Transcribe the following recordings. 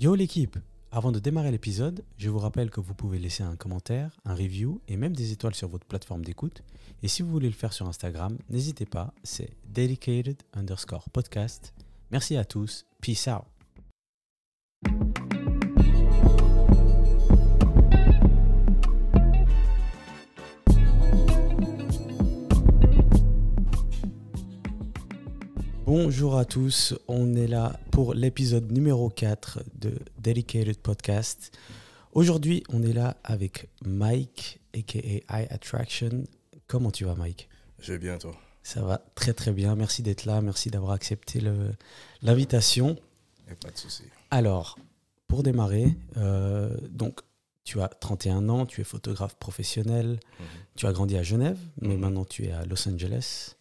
Yo l'équipe, avant de démarrer l'épisode, je vous rappelle que vous pouvez laisser un commentaire, un review et même des étoiles sur votre plateforme d'écoute. Et si vous voulez le faire sur Instagram, n'hésitez pas, c'est dedicated_podcast. Merci à tous, peace out. Bonjour à tous, on est là pour l'épisode numéro 4 de Dedicated Podcast. Aujourd'hui, on est là avec Mike, a.k.a. Eye Attraction. Comment tu vas, Mike? Je vais bien, toi? Ça va très très bien, merci d'être là, merci d'avoir accepté l'invitation. Y a pas de souci. Alors, pour démarrer, donc tu as 31 ans, tu es photographe professionnel, tu as grandi à Genève, mais maintenant tu es à Los Angeles.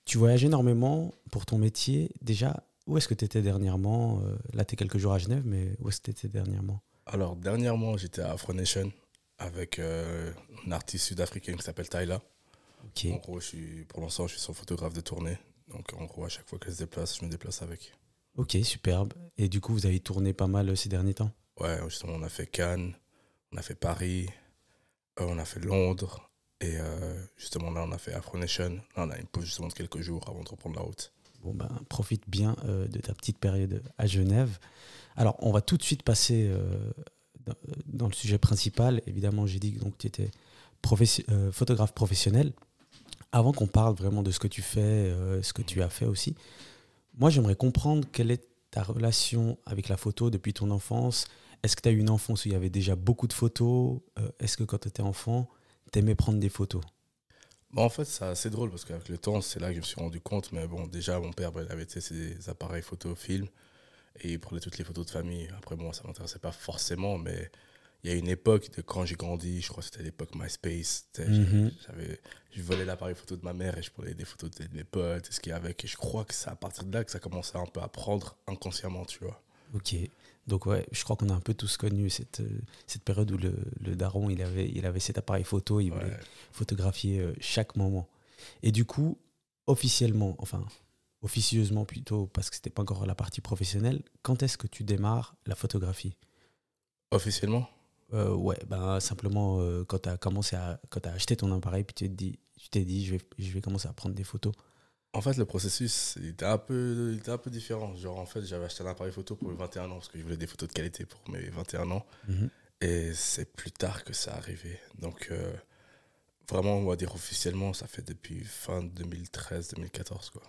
Tu voyages énormément pour ton métier. Déjà, où est-ce que tu étais dernièrement? Là, tu es quelques jours à Genève, mais où est-ce que tu étais dernièrement? Alors, dernièrement, j'étais à Afro Nation avec un artiste sud-africain qui s'appelle Tyla. Okay. En gros, pour l'instant, je suis son photographe de tournée. Donc, en gros, à chaque fois qu'elle se déplace, je me déplace avec. Ok, superbe. Et du coup, vous avez tourné pas mal ces derniers temps? Ouais, justement, on a fait Cannes, on a fait Paris, on a fait Londres. Et justement, là, on a fait Afro Nation. Là, on a une pause justement de quelques jours avant de reprendre la route. Bon, ben, profite bien de ta petite période à Genève. Alors, on va tout de suite passer dans le sujet principal. Évidemment, j'ai dit que tu étais photographe professionnel. Avant qu'on parle vraiment de ce que tu fais, ce que tu as fait aussi, moi, j'aimerais comprendre quelle est ta relation avec la photo depuis ton enfance. Est-ce que tu as eu une enfance où il y avait déjà beaucoup de photos? Est-ce que quand tu étais enfant, tu aimais prendre des photos? Bon, en fait, c'est assez drôle parce qu'avec le temps, c'est là que je me suis rendu compte. Mais bon, déjà, mon père, il avait ses appareils photo, film, et il prenait toutes les photos de famille. Après, moi, ça ne m'intéressait pas forcément, mais il y a une époque de quand j'ai grandi, je crois que c'était l'époque MySpace. Je volais l'appareil photo de ma mère et je prenais des photos de mes potes, et ce qu'il y avait. Et je crois que c'est à partir de là que ça commençait un peu à prendre inconsciemment, tu vois. Ok. Donc ouais, je crois qu'on a un peu tous connu cette période où le daron, il avait cet appareil photo, il voulait photographier chaque moment. Et du coup, officieusement plutôt, parce que c'était pas encore la partie professionnelle, quand est-ce que tu démarres la photographie? Officiellement? Ouais, ben simplement quand tu as acheté ton appareil, puis tu t'es dit, je vais commencer à prendre des photos. En fait, le processus il était un peu différent. Genre, en fait, j'avais acheté un appareil photo pour mes 21 ans parce que je voulais des photos de qualité pour mes 21 ans. Et c'est plus tard que ça arrivait. Donc, vraiment, on va dire officiellement, ça fait depuis fin 2013-2014, quoi.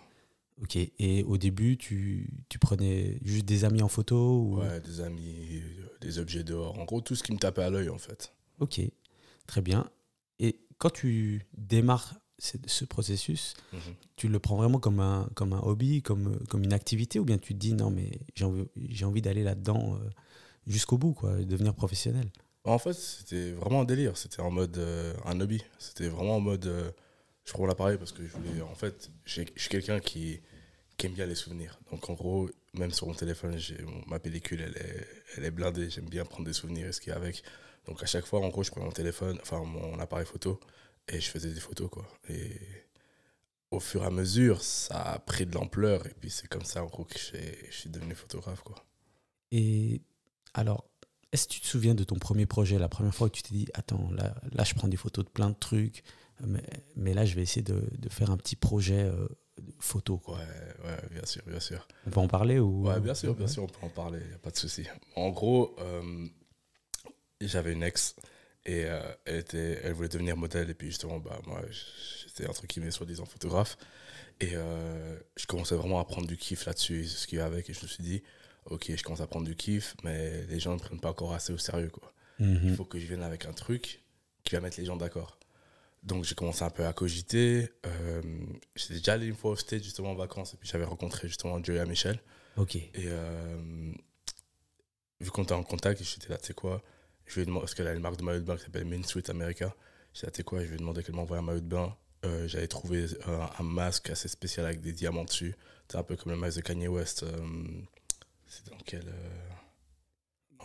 Ok, et au début, tu prenais juste des amis en photo ou... Ouais, des amis, des objets dehors. En gros, tout ce qui me tapait à l'œil, en fait. Ok, très bien. Et quand tu démarres ce processus, tu le prends vraiment comme un hobby, comme une activité, ou bien tu te dis non, mais j'ai envie d'aller là-dedans jusqu'au bout, quoi, devenir professionnel? En fait, c'était vraiment un délire. C'était en mode un hobby. C'était vraiment en mode je prends l'appareil parce que je voulais. En fait, je suis quelqu'un qui aime bien les souvenirs. Donc, en gros, même sur mon téléphone, ma pellicule, elle est blindée. J'aime bien prendre des souvenirs et ce qu'il y a avec. Donc, à chaque fois, en gros, je prenais mon téléphone, enfin, mon appareil photo et je faisais des photos, quoi. Et au fur et à mesure, ça a pris de l'ampleur. Et puis, c'est comme ça, en gros, que je suis devenu photographe, quoi. Et alors, est-ce que tu te souviens de ton premier projet, la première fois où tu t'es dit, attends, là, je prends des photos de plein de trucs, mais là, je vais essayer de faire un petit projet photo, quoi. Ouais, bien sûr, bien sûr. On peut en parler ou... Ouais, bien sûr, on peut en parler, il n'y a pas de souci. En gros, j'avais une ex et elle voulait devenir modèle. Et puis justement, moi, c'était entre guillemets soi-disant photographe. Et je commençais vraiment à prendre du kiff là-dessus, ce qu'il y avait avec. Et je me suis dit, ok, je commence à prendre du kiff, mais les gens ne me prennent pas encore assez au sérieux, quoi. Il faut que je vienne avec un truc qui va mettre les gens d'accord. Donc j'ai commencé un peu à cogiter. J'étais déjà allé une fois au States justement en vacances et puis j'avais rencontré justement Joya Michel. Ok. Et vu qu'on était en contact, j'étais là, tu sais quoi, je lui ai demandé, parce qu'elle a une marque de maillot de bain qui s'appelle Main Street America. J'étais là, tu sais quoi, je lui ai demandé qu'elle m'envoie un maillot de bain. J'avais trouvé un masque assez spécial avec des diamants dessus. C'est un peu comme le masque de Kanye West. C'est dans quel...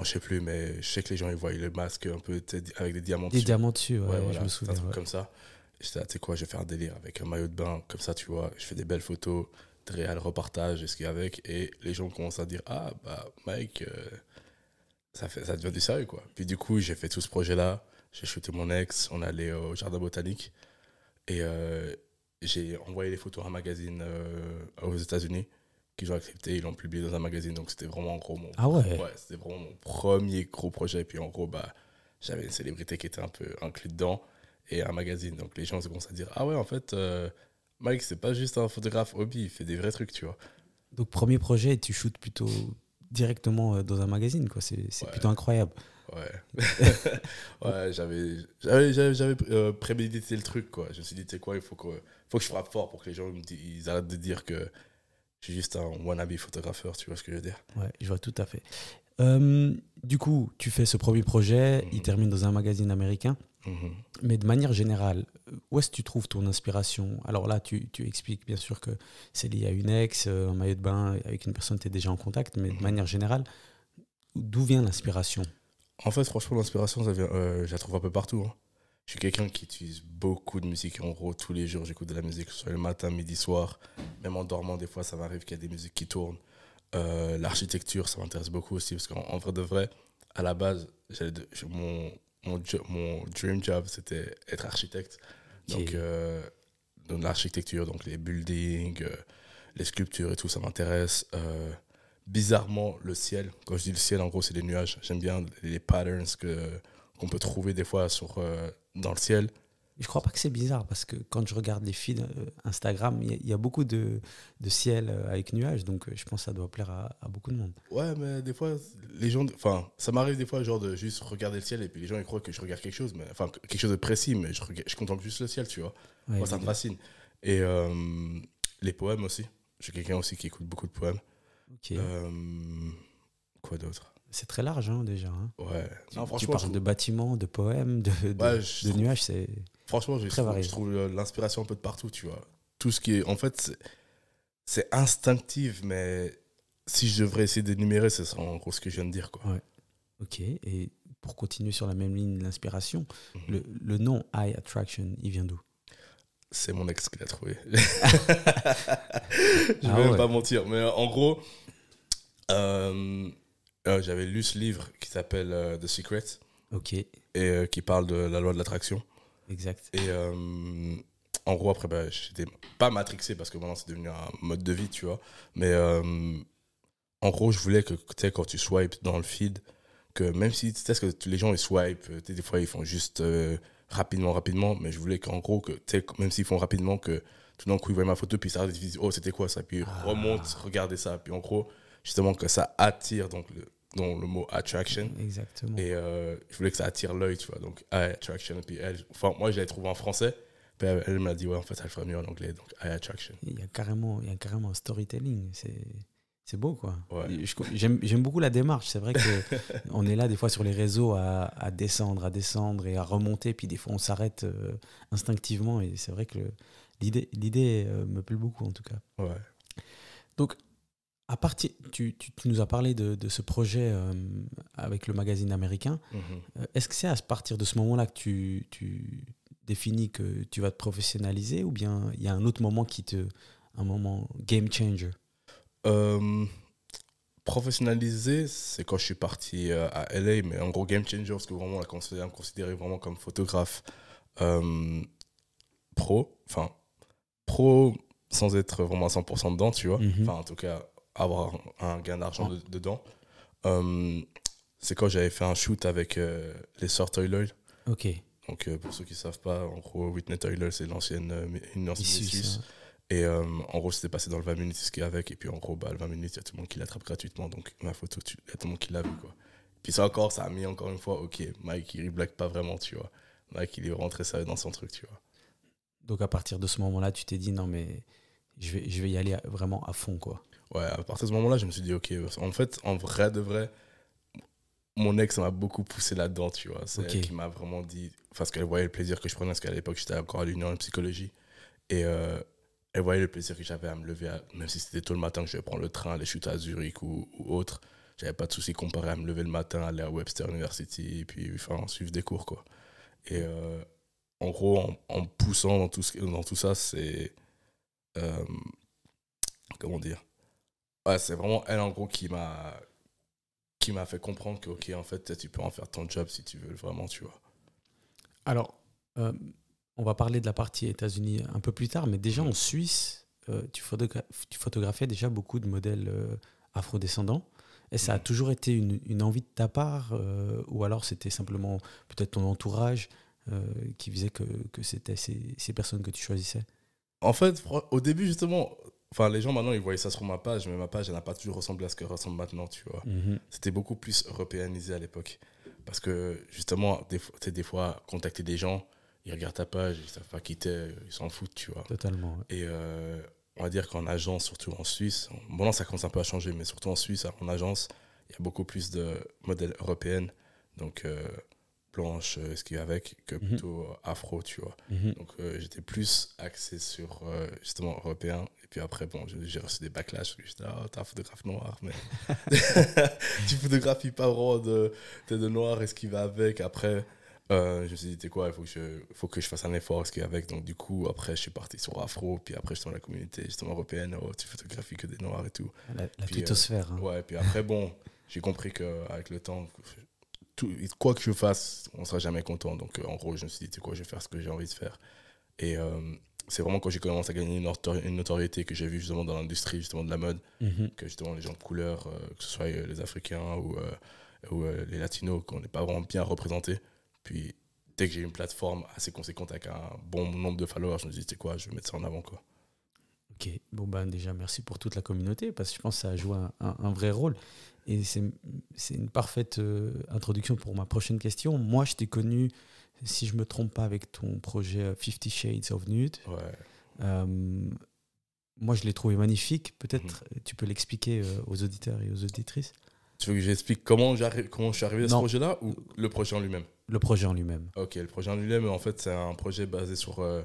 je sais plus, mais je sais que les gens ils voient le masque un peu avec des diamants dessus. Des diamants dessus, ouais, voilà, je me c'est souviens. un truc comme ça. J'étais là, tu sais quoi, je vais faire un délire avec un maillot de bain, comme ça, tu vois, je fais des belles photos. réel reportage et ce qu'il y a avec. Et les gens commencent à dire, ah, bah, Mike, ça devient du sérieux, quoi. Puis du coup, j'ai fait tout ce projet-là. J'ai shooté mon ex, on allait au jardin botanique. Et j'ai envoyé les photos à un magazine aux États-Unis qu'ils ont accepté, ils l'ont publié dans un magazine. Donc c'était vraiment en gros Ah ouais. ouais, c'était vraiment mon premier gros projet. Et puis en gros, bah, j'avais une célébrité qui était un peu inclue dedans et un magazine. Donc les gens se commencent à dire, ah ouais, en fait, Mike, c'est pas juste un photographe hobby, il fait des vrais trucs, tu vois. Donc, premier projet, tu shootes plutôt directement dans un magazine, quoi. C'est Ouais, plutôt incroyable. ouais. Ouais, prémédité le truc, quoi. Je me suis dit, tu sais quoi, faut que je frappe fort pour que les gens ils arrêtent de dire que je suis juste un wannabe photographeur, tu vois ce que je veux dire. Ouais, je vois tout à fait. Du coup, tu fais ce premier projet, il termine dans un magazine américain. Mhm. Mais de manière générale, où est-ce que tu trouves ton inspiration? Alors là, tu expliques bien sûr que c'est lié à une ex, un maillot de bain avec une personne que tu es déjà en contact, mais de manière générale, d'où vient l'inspiration? En fait, franchement, l'inspiration, ça vient, je la trouve un peu partout, hein. Je suis quelqu'un qui utilise beaucoup de musique. En gros, tous les jours, j'écoute de la musique, que ce soit le matin, midi, soir. Même en dormant, des fois, ça m'arrive qu'il y a des musiques qui tournent. L'architecture, ça m'intéresse beaucoup aussi, parce qu'en vrai de vrai, à la base, mon dream job, c'était être architecte. Donc, Ok. dans l'architecture, donc les buildings, les sculptures et tout, ça m'intéresse. Bizarrement, le ciel, quand je dis le ciel, en gros, c'est les nuages. J'aime bien les patterns qu'on peut trouver des fois dans le ciel. Je crois pas que c'est bizarre parce que quand je regarde les feeds Instagram, il y a beaucoup de ciel avec nuages, donc je pense que ça doit plaire à beaucoup de monde. Ouais, mais des fois, les gens. Enfin, ça m'arrive des fois, genre, de juste regarder le ciel et puis les gens, ils croient que je regarde quelque chose, mais, enfin, quelque chose de précis, mais je contemple juste le ciel, tu vois. Ouais, Moi, ça me évidemment. fascine. Et les poèmes aussi. Je suis quelqu'un aussi qui écoute beaucoup de poèmes. Ok. Euh, quoi d'autre? C'est très large hein, déjà. Hein. Ouais. Non, Tu franchement, parles de bâtiments, de poèmes, ouais, je de trouve. nuages, c'est Franchement, très varié. je trouve l'inspiration un peu de partout, tu vois. Tout ce qui est. En fait, c'est instinctif, mais si je devrais essayer d'énumérer, ce serait en gros ce que je viens de dire, quoi. Ouais. Ok. Et pour continuer sur la même ligne, l'inspiration, Mhm. le nom Eye Attraction, il vient d'où? C'est mon ex qui l'a trouvé. Je Ah vais même ouais. pas mentir. Mais en gros, euh, j'avais lu ce livre qui s'appelle The Secret Ok. et qui parle de la loi de l'attraction. Exact. Et en gros, après, bah, j'étais pas matrixé parce que maintenant c'est devenu un mode de vie, tu vois. Mais en gros, je voulais que, tu sais, quand tu swipes dans le feed, que même si, tu sais, ce que les gens ils swipent, tu sais, des fois ils font juste rapidement, mais je voulais qu'en gros, que, tu sais, même s'ils font rapidement, que tout d'un coup ils voient ma photo, puis ça, ils se disent, oh, c'était quoi ça? Puis ils remontent, Ah, regardez ça. Puis en gros, justement, que ça attire, donc le mot attraction. exactement. Et je voulais que ça attire l'œil, tu vois. Donc, eye attraction. Et puis elle, enfin, moi, je l'avais trouvé en français. Puis elle m'a dit, ouais, en fait, ça le ferait mieux en anglais. Donc, eye attraction. Il y a carrément un storytelling. C'est beau, quoi. Ouais. J'aime beaucoup la démarche. C'est vrai que on est là, des fois, sur les réseaux à descendre et à remonter. Puis des fois, on s'arrête instinctivement. Et c'est vrai que l'idée me plaît beaucoup, en tout cas. Ouais. Donc, tu nous as parlé de ce projet avec le magazine américain. Mhm. Est-ce que c'est à partir de ce moment-là que tu définis que tu vas te professionnaliser ou bien il y a un autre moment un moment game changer? Euh, Professionnalisé, c'est quand je suis parti à LA, mais en gros, game changer, parce que vraiment, on me considérait vraiment comme photographe euh, pro. Enfin, pro sans être vraiment à 100% dedans, tu vois. Mhm. Enfin, en tout cas, avoir un gain d'argent Ah, dedans. Euh, c'est quand j'avais fait un shoot avec les sœurs Toiler. ok. Donc, pour ceux qui ne savent pas, en gros, Whitney Toiler, c'est une ancienne Miss Issu, Suisse. ça. Et en gros, c'était passé dans le 20 minutes, c'est ce qu'il y a avec. Et puis, en gros, bah, le 20 minutes, il y a tout le monde qui l'attrape gratuitement. Donc, ma photo, il y a tout le monde qui l'a vu, quoi. Puis ça encore, ça a mis encore une fois, ok, Mike, il blague pas vraiment, tu vois. Mike, il est rentré sérieux dans son truc, tu vois. Donc à partir de ce moment-là, tu t'es dit non mais je vais y aller vraiment à fond quoi. Ouais, à partir de ce moment-là, je me suis dit, ok, en fait, en vrai de vrai, mon ex m'a beaucoup poussé là-dedans, tu vois. C'est Ok. elle qui m'a vraiment dit, parce qu'elle voyait le plaisir que je prenais, parce qu'à l'époque, j'étais encore à l'union en psychologie. Et elle voyait le plaisir que j'avais à me lever, même si c'était tôt le matin que je vais prendre le train, aller shooter à Zurich ou autre. J'avais pas de souci comparé à me lever le matin, aller à Webster University, et puis enfin, suivre des cours, quoi. Et en gros, en poussant dans tout ça, c'est. euh, comment dire, ouais, c'est vraiment elle en gros qui m'a fait comprendre que, ok, en fait, tu peux en faire ton job si tu veux vraiment, tu vois. Alors, euh, on va parler de la partie États-Unis un peu plus tard, mais déjà Mhm. en Suisse, tu photographiais déjà beaucoup de modèles afrodescendants. Et ça a Mhm. toujours été une envie de ta part, ou alors c'était simplement peut-être ton entourage qui faisait que c'était ces personnes que tu choisissais? En fait, au début, justement, enfin, les gens maintenant, ils voyaient ça sur ma page, mais ma page, elle n'a pas toujours ressemblé à ce qu'elle ressemble maintenant, tu vois. Mhm. C'était beaucoup plus européanisé à l'époque. Parce que, justement, tu sais, des fois, contacter des gens, ils regardent ta page, ils savent pas qui t'es, ils s'en foutent, tu vois. Totalement. Ouais. Et on va dire qu'en agence, surtout en Suisse, bon, là, ça commence un peu à changer, mais surtout en Suisse, en agence, il y a beaucoup plus de modèles européennes. Donc, blanche, ce qui va avec, que Mhm. plutôt afro, tu vois. Mhm. Donc j'étais plus axé sur justement européen. Et puis après, bon, j'ai reçu des backlash. J'étais là, oh, t'es un photographe noir, mais tu photographies pas vraiment t'es de noir et ce qui va avec. Après, je me suis dit, t'es quoi, il faut que je fasse un effort, ce qui va avec. Donc du coup, après, je suis parti sur afro. Puis après, je suis dans la communauté justement européenne. Oh, tu photographies que des noirs et tout. La Puis twittosphère. Hein. ouais, puis après, bon, j'ai compris qu'avec le temps, quoi que je fasse, on sera jamais content. Donc, en gros, je me suis dit, tu sais quoi, je vais faire ce que j'ai envie de faire. Et c'est vraiment quand j'ai commencé à gagner une notoriété que j'ai vu justement dans l'industrie justement de la mode, Mhm. que justement les gens de couleur, que ce soit les Africains ou les Latinos, qu'on n'est pas vraiment bien représentés. Puis, dès que j'ai une plateforme assez conséquente avec un bon nombre de followers, je me suis dit, tu sais quoi, je vais mettre ça en avant, quoi. Ok, bon ben déjà merci pour toute la communauté parce que je pense que ça a joué un vrai rôle et c'est une parfaite introduction pour ma prochaine question. Moi je t'ai connu, si je me trompe pas, avec ton projet 50 Shades of Nude. Ouais. Euh, Moi je l'ai trouvé magnifique, Mhm. peut-être tu peux l'expliquer aux auditeurs et aux auditrices. Tu veux que j'explique comment je suis arrivé à ce Non, projet-là ou le projet en lui-même? le projet en lui-même. Ok, le projet en lui-même, en fait, c'est un projet basé sur le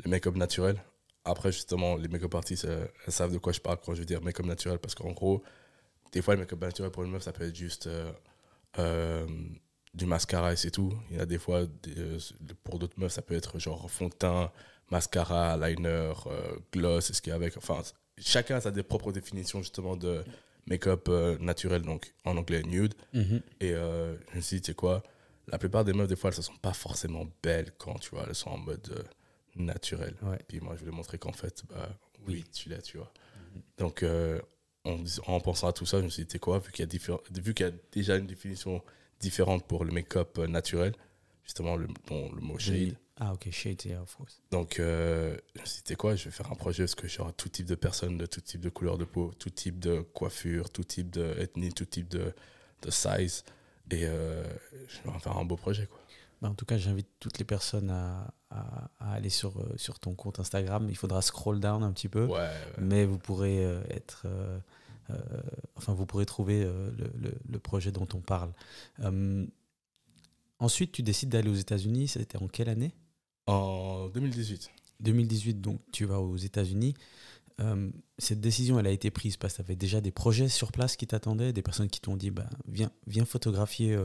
make-up naturel. Après, justement, les make-up artistes, elles savent de quoi je parle quand je veux dire make-up naturel, parce qu'en gros, des fois, le make-up naturel pour une meuf, ça peut être juste euh, du mascara et c'est tout. Il y a des fois, pour d'autres meufs, ça peut être genre fond de teint, mascara, liner, gloss et ce qu'il y a avec. Enfin, chacun a sa propre définition, justement, de make-up naturel, donc en anglais nude. Mhm. Et je me suis dit, tu sais quoi, la plupart des meufs, des fois, elles ne sont pas forcément belles quand, tu vois, elles sont en mode naturel. Ouais. Puis moi, je voulais montrer qu'en fait, bah Oui. oui, tu l'as, tu vois. Mhm. Donc, en pensant à tout ça, je me suis dit, tu sais quoi, vu qu'il y a déjà une définition différente pour le make-up naturel, justement, le mot shade. Ah ok, Shades, yeah, of course. Donc, je me suis dit, tu sais quoi, je vais faire un projet parce que j'aurai tout type de personnes, de tout type de couleur de peau, tout type de coiffure, tout type d'ethnie, tout type de size. Et je vais en faire un beau projet, quoi. Bah, en tout cas, j'invite toutes les personnes à aller sur ton compte Instagram. Il faudra scroll down un petit peu, Ouais, ouais. mais vous pourrez euh, enfin, vous pourrez trouver le projet dont on parle. Euh, Ensuite, tu décides d'aller aux États-Unis. C'était en quelle année? En 2018. 2018, donc tu vas aux États-Unis. Cette décision, elle a été prise parce que tu avais déjà des projets sur place qui t'attendaient, des personnes qui t'ont dit bah, viens photographier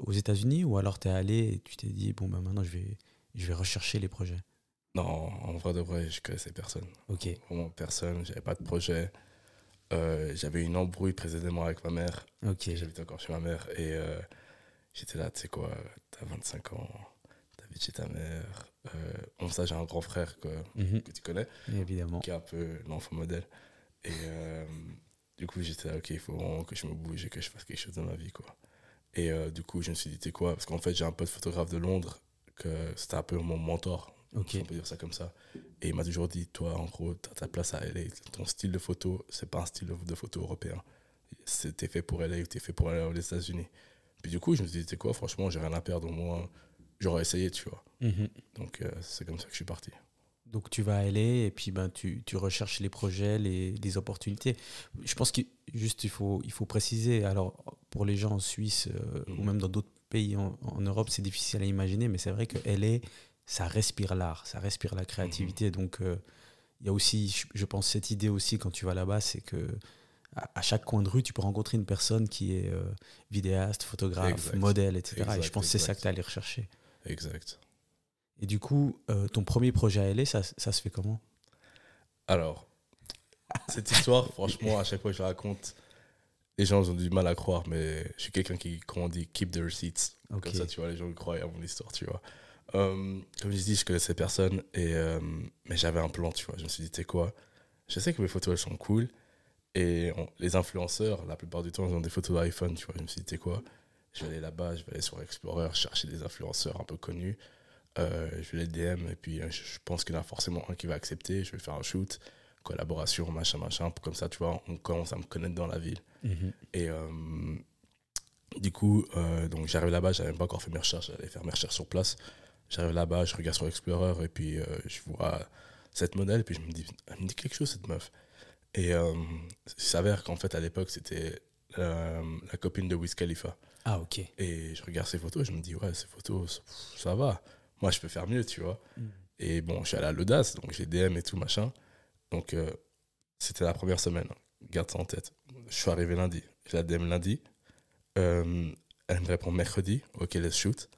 aux États-Unis, ou alors tu es allé et tu t'es dit bon, bah, maintenant je vais rechercher les projets. Non, en vrai de vrai, je connaissais personne. Ok. Vraiment personne, j'avais pas de projet. J'avais une embrouille précédemment avec ma mère. Ok. J'habite encore chez ma mère. Et j'étais là, tu sais quoi, t'as 25 ans, t'habites chez ta mère. Bon, ça, j'ai un grand frère Mhm. que tu connais, Évidemment. qui est un peu l'enfant modèle. Et du coup, j'étais là, ok, il faut vraiment que je me bouge et que je fasse quelque chose dans ma vie, quoi. Et du coup, je me suis dit, tu sais quoi, parce qu'en fait, j'ai un pote photographe de Londres, que c'était un peu mon mentor, Ok. si on peut dire ça comme ça. Et il m'a toujours dit, toi, en gros, t'as ta place à LA. Ton style de photo, c'est pas un style de photo européen. T'es fait pour LA ou t'es fait pour aller aux États-Unis. Puis du coup, je me suis dit, tu sais quoi, franchement, j'ai rien à perdre, au moins, j'aurais essayé, tu vois. Mhm. Donc, c'est comme ça que je suis parti. Donc tu vas aller et puis ben, tu recherches les projets, les opportunités. Je pense qu'il juste il faut préciser, alors pour les gens en Suisse ou même dans d'autres pays en Europe, c'est difficile à imaginer, mais c'est vrai que LA, ça respire l'art, ça respire la Mhm. créativité. Donc il y a aussi, je pense, cette idée aussi quand tu vas là-bas, c'est que à chaque coin de rue, tu peux rencontrer une personne qui est vidéaste, photographe, Exact. modèle, etc. Et je Exact, pense que c'est ça que tu exact. allé rechercher. Exact. Et du coup, ton premier projet à LA, ça se fait comment? Alors, Cette histoire, franchement, à chaque fois que je la raconte, les gens ont du mal à croire, mais je suis quelqu'un qui, comment on dit, keep the receipts. Ok. Comme ça, tu vois, les gens croient à mon histoire, tu vois. Comme je dis, je connaissais personne, mais j'avais un plan, tu vois. Je me suis dit, tu sais quoi, je sais que mes photos, elles sont cool, et les influenceurs, la plupart du temps, ils ont des photos d'iPhone, tu vois. Je me suis dit, tu sais quoi, je vais aller là-bas, je vais aller sur Explorer, chercher des influenceurs un peu connus, je vais les DM, et puis je pense qu'il y en a forcément un qui va accepter, je vais faire un shoot, collaboration, machin, machin, comme ça, tu vois, on commence à me connaître dans la ville. Mhm. Et du coup, donc j'arrive là-bas, j'avais même pas encore fait mes recherches, j'allais faire mes recherches sur place. J'arrive là-bas, je regarde sur Explorer et puis je vois cette modèle et puis je me dis, elle me dit quelque chose cette meuf. Et il s'avère qu'en fait à l'époque c'était la copine de Wiz Khalifa. Ah, ok. Et je regarde ses photos et je me dis, ouais, ces photos, ça va. Moi je peux faire mieux, tu vois. Et bon, je suis allé à l'audace, donc j'ai DM et tout machin. Donc c'était la première semaine, garde ça en tête. Je suis arrivé lundi, j'ai la DM lundi. Elle me répond mercredi, ok, let's shoot.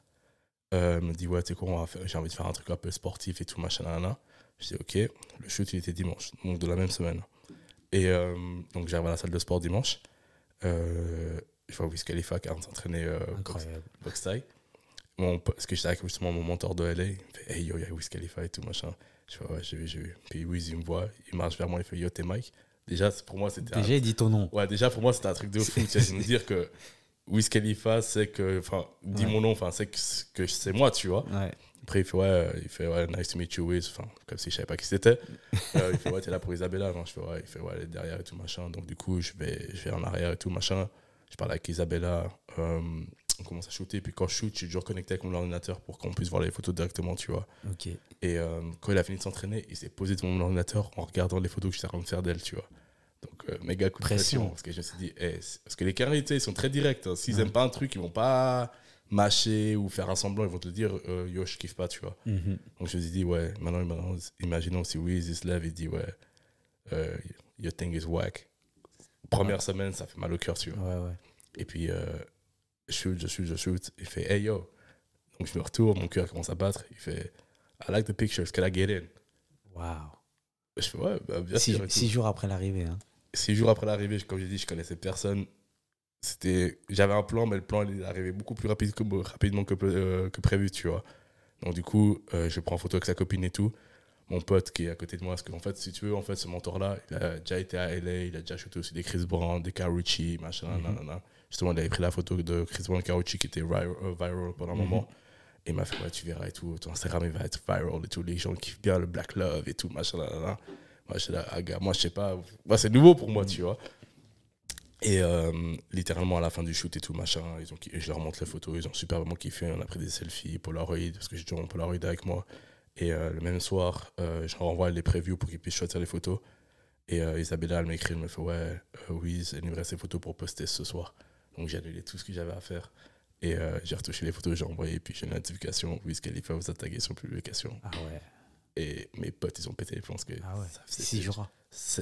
Elle me dit, ouais, tu sais quoi, j'ai envie de faire un truc un peu sportif et tout, machin, là. Je dis, ok, le shoot, il était dimanche, donc de la même semaine. Et donc, j'arrive à la salle de sport dimanche. Je vois Wiz Khalifa qui est en train de s'entraîner Incroyable. boxe taille. Parce que j'étais avec justement mon mentor de LA. Il me fait, hey yo, il y a Wiz Khalifa et tout, machin. Je fais, ouais, j'ai vu. Puis Wiz, il me voit, il marche vers moi, il fait, yo, t'es Mike. Déjà, pour moi, c'était Déjà, il dit ton nom. Ouais, déjà, pour moi, c'était un truc de fou. Tu sais, c'est me dire que Wiz Khalifa, c'est que. Enfin, dis Ouais. mon nom, enfin, c'est que c'est moi, tu vois. Ouais. Après, il fait, ouais, nice to meet you, Wiz. Enfin, comme si je savais pas qui c'était. Il fait, ouais, t'es là pour Isabella. Non, je fais, ouais, il fait, ouais, elle est derrière et tout, machin. Donc, du coup, je vais en arrière et tout, machin. Je parle avec Isabella. On commence à shooter. Puis, quand je shoot, je suis toujours connecté avec mon ordinateur pour qu'on puisse voir les photos directement, tu vois. Ok. Et quand il a fini de s'entraîner, il s'est posé devant mon ordinateur en regardant les photos que j'étais en train de faire d'elle, tu vois. Donc, méga coup de pression. Parce que je me suis dit, parce que les carrés, tu sais, ils sont très directs. Hein. S'ils aiment pas un truc, ils vont pas mâcher ou faire un semblant, ils vont te le dire, yo, je kiffe pas, tu vois. Mhm. Donc, je me suis dit, ouais, maintenant imaginons si Wiz il se lève et dit, ouais, your thing is whack. Première semaine, ça fait mal au cœur, tu vois. Ouais, ouais. Et puis, je shoot. Il fait, hey, yo. Donc, je me retourne, mon cœur commence à battre. Il fait, I like the pictures, can I get in? Waouh. Je fais, ouais, bah, bien sûr. et tout. 6 jours après l'arrivée. Hein. 6 jours après l'arrivée, comme j'ai dit, je connaissais personne. J'avais un plan, mais le plan il est arrivé beaucoup plus rapidement que prévu, tu vois. Donc du coup, je prends en photo avec sa copine et tout. Mon pote qui est à côté de moi, parce qu'en fait, si tu veux, en fait, ce mentor-là, il a déjà été à LA, il a déjà shooté aussi des Chris Brown, des Carucci, machin, nanana. Justement, il avait pris la photo de Chris Brown et Carucci qui était viral pendant un moment. Et il m'a fait, ouais, tu verras et tout, ton Instagram il va être viral et tout, les gens kiffent bien le Black Love et tout, machin, nanana. Moi, je suis là, ah, gars, moi, je sais pas, moi, c'est nouveau pour moi, tu vois. Et littéralement, à la fin du shoot et tout, machin, je leur montre les photos, ils ont superbement kiffé. On a pris des selfies, Polaroid, parce que j'ai toujours mon Polaroid avec moi. Et le même soir, je leur envoie les previews pour qu'ils puissent choisir les photos. Et Isabella, elle m'écrit, elle me fait, ouais, oui, il nous reste des photos pour poster ce soir. Donc j'ai annulé tout ce que j'avais à faire. Et j'ai retouché les photos, j'ai envoyé, puis j'ai une notification, Wiz Khalifa vous a tagué sur publication. Ah ouais. Et mes potes, ils ont pété les plombs. Parce que Ah ouais. ça faisait 6 jours.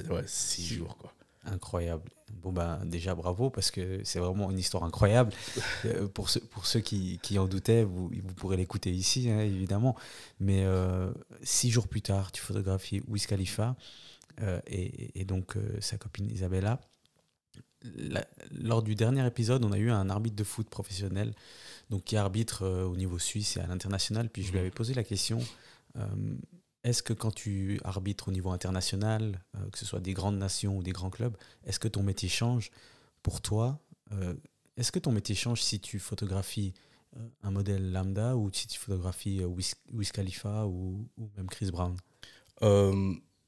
Ouais, 6 jours, quoi. Incroyable. Bon, ben, déjà, bravo, parce que c'est vraiment une histoire incroyable. Pour ceux qui en doutaient, vous pourrez l'écouter ici, hein, évidemment. Mais 6 jours plus tard, tu photographies Wiz Khalifa et donc sa copine Isabella. Lors du dernier épisode, on a eu un arbitre de foot professionnel donc qui arbitre au niveau suisse et à l'international. Puis je lui avais posé la question est-ce que quand tu arbitres au niveau international, que ce soit des grandes nations ou des grands clubs, est-ce que ton métier change pour toi Est-ce que ton métier change si tu photographies un modèle lambda ou si tu photographies Wiz Khalifa ou même Chris Brown?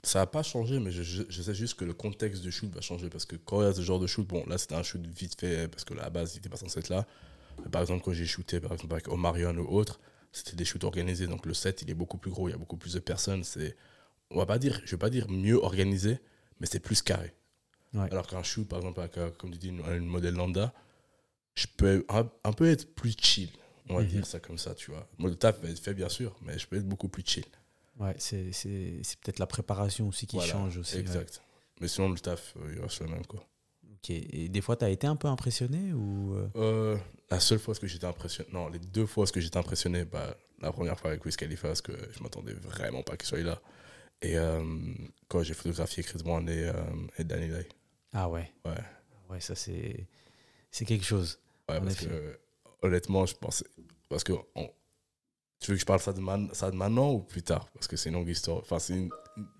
Ça n'a pas changé, mais je sais juste que le contexte du shoot va changer. Parce que quand il y a ce genre de shoot, bon, là c'était un shoot vite fait, parce que là, à la base, il n'était pas censé être là. Mais par exemple, quand j'ai shooté par exemple, avec Omarion ou autre, c'était des shoots organisés. Donc le set, il est beaucoup plus gros, il y a beaucoup plus de personnes. Je ne vais pas dire mieux organisé, mais c'est plus carré. Ouais. Alors qu'un shoot, par exemple, avec, comme tu dis, une modèle lambda, je peux un peu être plus chill. On va dire ça comme ça, tu vois. Moi, le taf va être fait, bien sûr, mais je peux être beaucoup plus chill. Ouais, c'est peut-être la préparation aussi qui change aussi. Exact. Ouais. Mais sinon, le taf, il reste le même, quoi. Ok. Et des fois, tu as été un peu impressionné ou La seule fois que j'étais impressionné, non, les 2 fois que j'étais impressionné, bah, la première fois avec Wiz Khalifa, parce que je m'attendais vraiment pas qu'il soit là. Et quand j'ai photographié Chris Brown et Danny Lay. Ah ouais. Ouais. Ouais, ça c'est quelque chose. Ouais, en parce effet. que honnêtement, je pensais. Parce que tu veux que je parle ça de maintenant ou plus tard? Parce que c'est une longue histoire. Enfin, pas une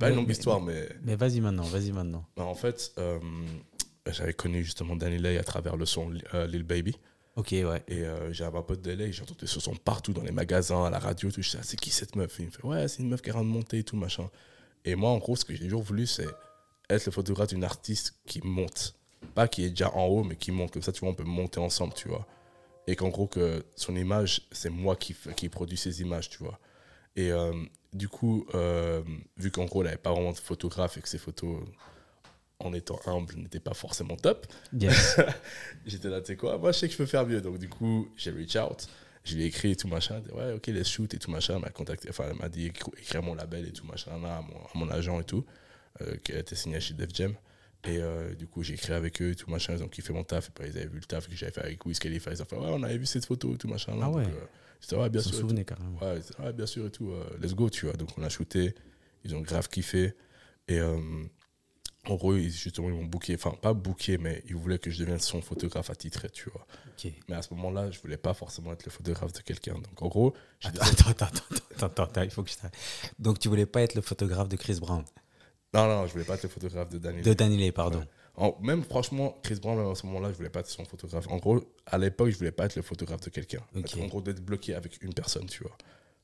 Mais, longue mais, histoire, mais, mais. mais vas-y maintenant, vas-y maintenant. Mais en fait, j'avais connu justement Danny Lay à travers le son Lil Baby. Ok, ouais. Et j'avais un pote de LA, j'entendais ce son partout dans les magasins, à la radio, tout. Je disais, ah, c'est qui cette meuf? Et il me fait, ouais, c'est une meuf qui est en train de monter et tout, machin. Et moi, en gros, ce que j'ai toujours voulu, c'est être le photographe d'une artiste qui monte. Pas qui est déjà en haut, mais qui monte. Comme ça, tu vois, on peut monter ensemble, tu vois. Et qu'en gros, que son image, c'est moi qui produis ses images, tu vois. Et du coup, vu qu'en gros, elle n'avait pas vraiment de photographe et que ses photos, en étant humble, n'étaient pas forcément top, Yes. j'étais là, tu sais quoi, moi, je sais que je peux faire mieux. Donc, du coup, j'ai reach out. Je lui ai écrit et tout machin. Elle dit, ouais, ok, let's shoot et tout machin. Elle m'a contacté, enfin, elle m'a dit écrire mon label et tout machin, là, à mon agent et tout, qui a été signé chez Def Jam. Et du coup, j'ai écrit avec eux et tout machin. Ils ont kiffé mon taf. Et puis, ils avaient vu le taf que j'avais fait avec Wiz Khalifa. Ils ont fait, ouais, on avait vu cette photo et tout machin. Là. Ah ouais. Donc, j'étais, ouais, bien Ils s'en sûr. Et tout. souvenaient carrément. Ouais, ils étaient, ouais, bien sûr et tout. Let's go, tu vois. Donc, on a shooté. Ils ont grave kiffé. Et en gros, justement, ils m'ont booké. Enfin, pas booké, mais ils voulaient que je devienne son photographe attitré, tu vois. Ok. Mais à ce moment-là, je voulais pas forcément être le photographe de quelqu'un. Donc, en gros, Attends, il faut que je t'arrête. Donc, tu voulais pas être le photographe de Chris Brown? non, je voulais pas être le photographe de Danny De Lay. Danny Lay, pardon. Ouais. Même franchement, Chris Brown, même à ce moment-là, je voulais pas être son photographe. En gros, à l'époque, je voulais pas être le photographe de quelqu'un. Ok. En gros, d'être bloqué avec une personne, tu vois.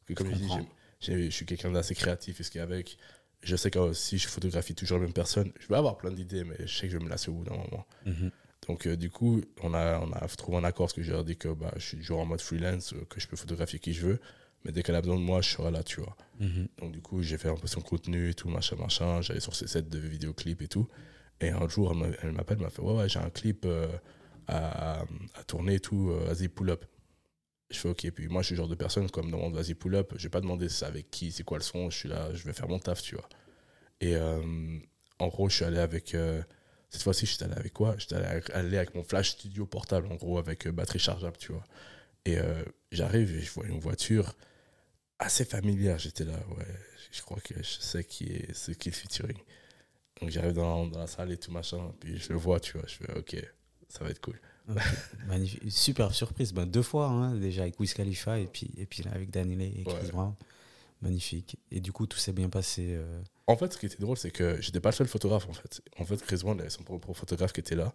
Que, comme Je je dis, comprends. je suis quelqu'un d'assez créatif et ce qui est avec. Je sais que si je photographie toujours la même personne, je vais avoir plein d'idées, mais je sais que je vais me lasser au bout d'un moment. Mhm. Donc, du coup, on a trouvé un accord parce que je leur ai dit que bah, je suis toujours en mode freelance, que je peux photographier qui je veux. Mais dès qu'elle a besoin de moi, je serai là, tu vois. Mhm. Donc, du coup, j'ai fait un peu son contenu et tout, machin, machin. J'allais sur ses sets de vidéoclips et tout. Et un jour, elle m'appelle, elle m'a fait, ouais, j'ai un clip à tourner et tout, vas-y, pull up. Je fais, ok. Puis moi, je suis le genre de personne, comme me demande, vas-y, pull up. Je vais pas demander c'est avec qui, c'est quoi le son. Je suis là, je vais faire mon taf, tu vois. Et en gros, je suis allé avec. Cette fois-ci, je suis allé avec quoi? J'étais allé avec mon flash studio portable, en gros, avec batterie chargeable, tu vois. Et j'arrive et je vois une voiture assez familière. J'étais là, ouais, je crois que je sais ce qui est le featuring. Donc j'arrive dans la salle et tout machin, puis je le vois, tu vois. Je fais, ok, ça va être cool. Ok. Magnifique. Super surprise. Ben, 2 fois, hein, déjà avec Wiz Khalifa et puis là avec Danny Lay et Chris Ouais. Brown. Magnifique. Et du coup, tout s'est bien passé. En fait, ce qui était drôle, c'est que j'étais pas le seul photographe, en fait. En fait, Chris Brown avait son propre photographe qui était là,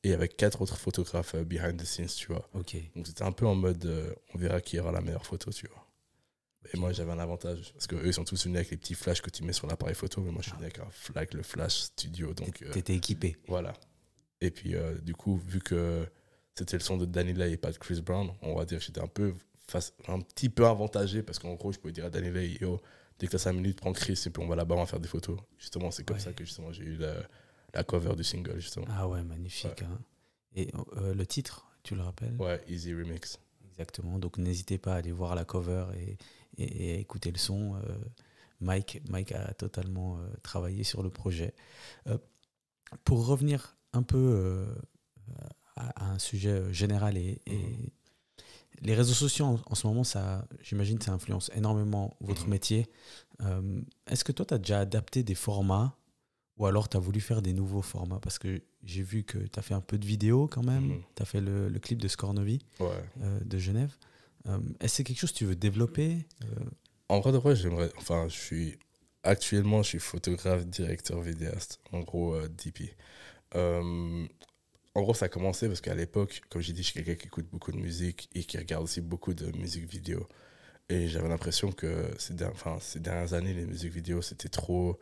et avec 4 autres photographes behind the scenes, tu vois. Ok. Donc c'était un peu en mode, on verra qui aura la meilleure photo, tu vois. Et Ok. moi, j'avais un avantage, parce qu'eux, ils sont tous venus avec les petits flashs que tu mets sur l'appareil photo, mais moi, je suis venu avec le flash studio, donc T'étais équipé. voilà. Et puis, du coup, vu que c'était le son de Danny Lay et pas de Chris Brown, on va dire que j'étais un petit peu avantagé, parce qu'en gros, je pouvais dire à Danny Lay, yo, dès que t'as 5 minutes, prends Chris, et puis on va là-bas, on va faire des photos. Justement, c'est comme Ouais. ça que justement, j'ai eu la cover du single, justement. Ah ouais, magnifique. Ouais. Hein. Et le titre, tu le rappelles? Ouais, Easy Remix. Exactement. Donc n'hésitez pas à aller voir la cover et écouter le son. Mike a totalement travaillé sur le projet. Pour revenir un peu à un sujet général et les réseaux sociaux en ce moment, ça, j'imagine, ça influence énormément votre métier. Est-ce que toi, tu as déjà adapté des formats ou alors tu as voulu faire des nouveaux formats? Parce que j'ai vu que tu as fait un peu de vidéo quand même. Tu as fait le clip de Scornovi Ouais. de Genève. Est-ce que c'est quelque chose que tu veux développer? En vrai de vrai, j'aimerais. Enfin, actuellement, je suis photographe, directeur, vidéaste. En gros, DP. En gros, ça a commencé parce qu'à l'époque, comme j'ai dit, je suis quelqu'un qui écoute beaucoup de musique et qui regarde aussi beaucoup de musique vidéo. Et j'avais l'impression que ces dernières années, les musiques vidéo, c'était trop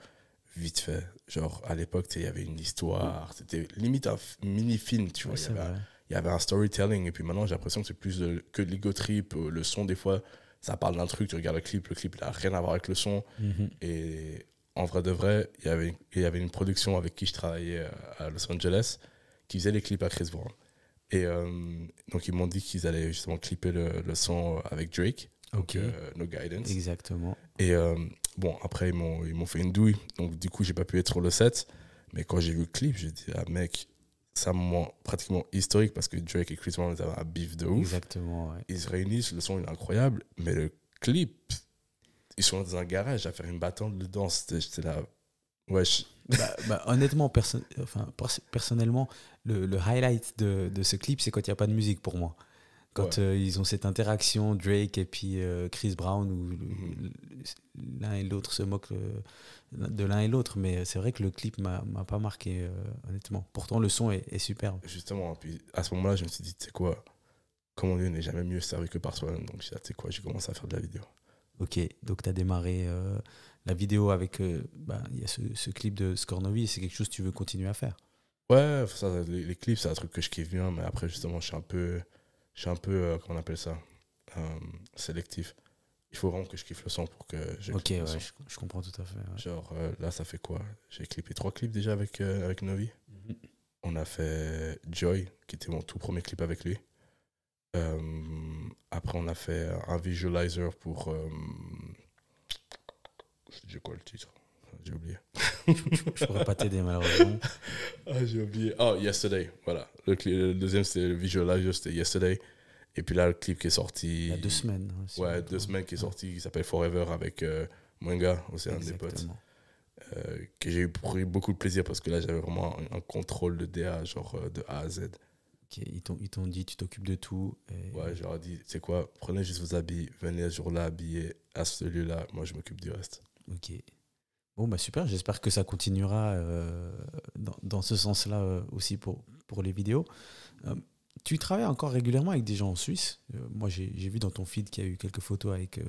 vite fait. Genre, à l'époque, il y avait une histoire, c'était limite un mini-film, tu vois. Ouais, c'est vrai. Il y avait un storytelling. Et puis maintenant, j'ai l'impression que c'est plus que de l'ego trip. Le son, des fois, ça parle d'un truc, tu regardes le clip il n'a rien à voir avec le son. Mhm. Et en vrai de vrai, il y avait une production avec qui je travaillais à Los Angeles qui faisait les clips à Chris Brown. Et donc, ils m'ont dit qu'ils allaient justement clipper le son avec Drake, donc Ok. No Guidance. Exactement. Et bon, après, ils m'ont fait une douille. Donc, du coup, j'ai pas pu être sur le set. Mais quand j'ai vu le clip, j'ai dit, ah mec, c'est un moment pratiquement historique parce que Drake et Chris Brown, ils avaient un beef de ouf. Exactement, ouais. Ils se réunissent, le son il est incroyable. Mais le clip, ils sont dans un garage à faire une battante de danse. J'étais là, wesh. Honnêtement, personnellement, le highlight de ce clip, c'est quand il n'y a pas de musique pour moi. Quand ils ont cette interaction, Drake et puis Chris Brown, où l'un et l'autre se moquent de l'un et l'autre. Mais c'est vrai que le clip m'a pas marqué, honnêtement. Pourtant, le son est superbe. Justement, puis à ce moment-là, je me suis dit, tu sais quoi, comment Dieu n'est jamais mieux servi que par soi-même. Donc, tu sais quoi, j'ai commencé à faire de la vidéo. Ok, donc tu as démarré la vidéo avec. Il y a ce clip de Scornovi, et c'est quelque chose que tu veux continuer à faire. Ouais, ça, les clips, c'est un truc que je kiffe bien, mais après, justement, je suis un peu comment on appelle ça, sélectif. Il faut vraiment que je kiffe le son pour que je Ok, ouais, je comprends tout à fait. Ouais. Genre, là, ça fait quoi? J'ai clippé 3 clips déjà avec Novi. On a fait Joy, qui était mon tout premier clip avec lui. Après, on a fait un visualizer pour... j'ai quoi le titre? J'ai oublié. Je pourrais pas t'aider, malheureusement. J'ai oublié. Oh, Yesterday, voilà. Le deuxième, c'était le visualizer, c'était Yesterday. Et puis là, le clip qui est sorti... Il y a 2 semaines. Ouais, 2 semaines qui est sorti, qui s'appelle Forever avec Mwenga, aussi un des potes. Que j'ai eu pris beaucoup de plaisir parce que là, j'avais vraiment un contrôle de DA, genre de A à Z. Okay, ils t'ont dit, tu t'occupes de tout. Ouais, je leur ai dit, c'est quoi, prenez juste vos habits, venez ce jour-là habillés à ce lieu-là, moi je m'occupe du reste. Ok. Bon, bah super, j'espère que ça continuera dans ce sens-là aussi pour les vidéos. Tu travailles encore régulièrement avec des gens en Suisse. Moi, j'ai vu dans ton feed qu'il y a eu quelques photos avec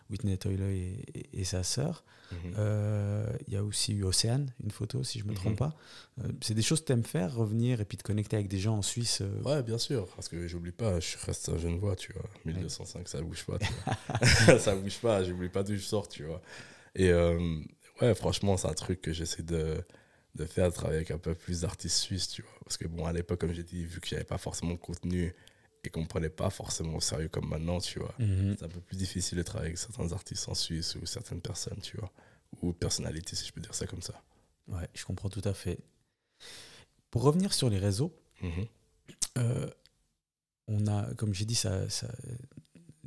Whitney Toyle et sa sœur. Il y a aussi eu Océane, une photo, si je ne me trompe pas. C'est des choses que tu aimes faire, revenir et puis te connecter avec des gens en Suisse Ouais, bien sûr, parce que j'oublie pas, je reste un jeune voix, tu vois. 1205, ça bouge pas, tu vois. Ça bouge pas, j'oublie pas d'où je sors, tu vois. Et ouais, franchement, c'est un truc que j'essaie de faire, de travailler avec un peu plus d'artistes suisses, tu vois. Parce que bon, à l'époque, comme j'ai dit, vu que j'avais pas forcément de contenu et qu'on me prenait pas forcément au sérieux comme maintenant, tu vois, c'est un peu plus difficile de travailler avec certains artistes en Suisse ou certaines personnes, tu vois, ou personnalités, si je peux dire ça comme ça. Ouais, je comprends tout à fait. Pour revenir sur les réseaux, on a, comme j'ai dit,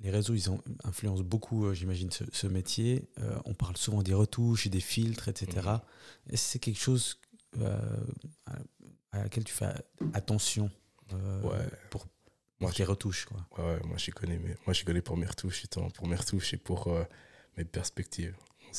les réseaux, ils influencent beaucoup, j'imagine, ce métier. On parle souvent des retouches et des filtres, etc. Est-ce que c'est quelque chose à laquelle tu fais attention pour tes retouches, quoi? Ouais, moi je connais pour mes retouches, pour mes retouches et pour mes perspectives.